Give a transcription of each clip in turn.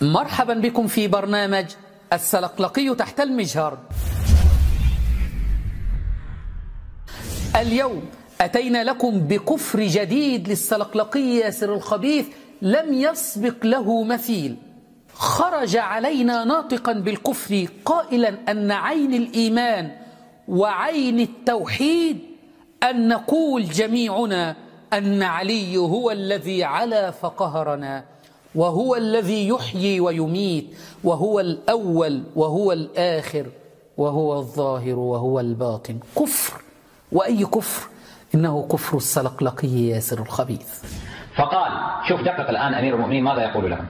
مرحبا بكم في برنامج السلقلقي تحت المجهر. اليوم أتينا لكم بكفر جديد للسلقلقي ياسر الخبيث لم يسبق له مثيل. خرج علينا ناطقا بالكفر قائلا أن عين الإيمان وعين التوحيد أن نقول جميعنا أن علي هو الذي علا فقهرنا، وهو الذي يحيي ويميت، وهو الأول وهو الآخر وهو الظاهر وهو الباطن. كفر، وأي كفر؟ إنه كفر السلقلقي ياسر الخبيث. فقال، شوف دقق الآن أمير المؤمنين ماذا يقول لهم.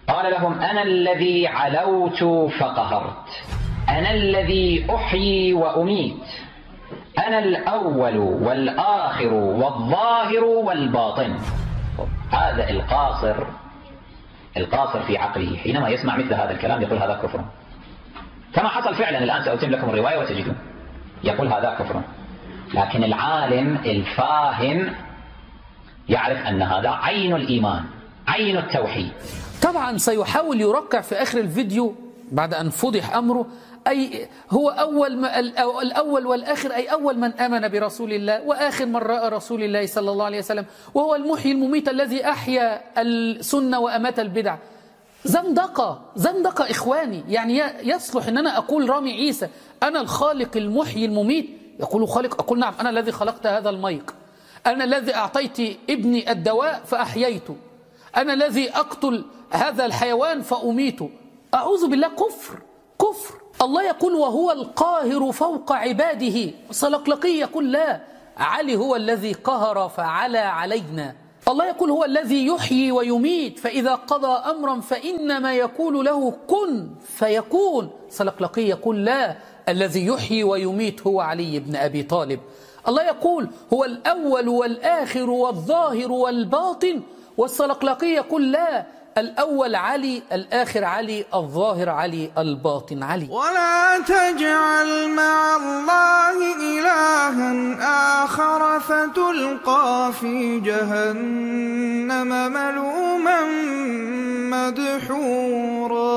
قال لهم: أنا الذي علوت فقهرت، أنا الذي أحيي وأميت، أنا الأول والآخر والظاهر والباطن. هذا القاصر في عقله حينما يسمع مثل هذا الكلام يقول هذا كفر، كما حصل فعلا. الآن سأتم لكم الرواية وتجدون يقول هذا كفر. لكن العالم الفاهم يعرف أن هذا عين الإيمان، عين التوحيد. طبعا سيحاول يرقع في آخر الفيديو بعد أن فضح أمره، أي هو الأول والآخر، أي أول من آمن برسول الله وآخر من رأى رسول الله صلى الله عليه وسلم، وهو المحيي المميت الذي أحيا السنة وأمات البدع. زندقة إخواني. يعني يصلح أن أنا أقول رامي عيسى أنا الخالق المحيي المميت؟ يقول خالق، أقول نعم، أنا الذي خلقت هذا الميق، أنا الذي أعطيت ابني الدواء فأحييته، أنا الذي أقتل هذا الحيوان فأميته. أعوذ بالله، كفر. الله يقول وهو القاهر فوق عباده. سلقلقي يقول لا، علي هو الذي قهر فعلى علينا. الله يقول هو الذي يحيي ويميت، فإذا قضى أمرا فإنما يقول له كن فيكون. سلقلقي يقول لا، الذي يحيي ويميت هو علي بن أبي طالب. الله يقول هو الأول والآخر والظاهر والباطن، والسلقلقي يقول لا، الأول علي، الآخر علي، الظاهر علي، الباطن علي. ولا تجعل مع الله إلها آخر فتلقى في جهنم ملوما مدحورا.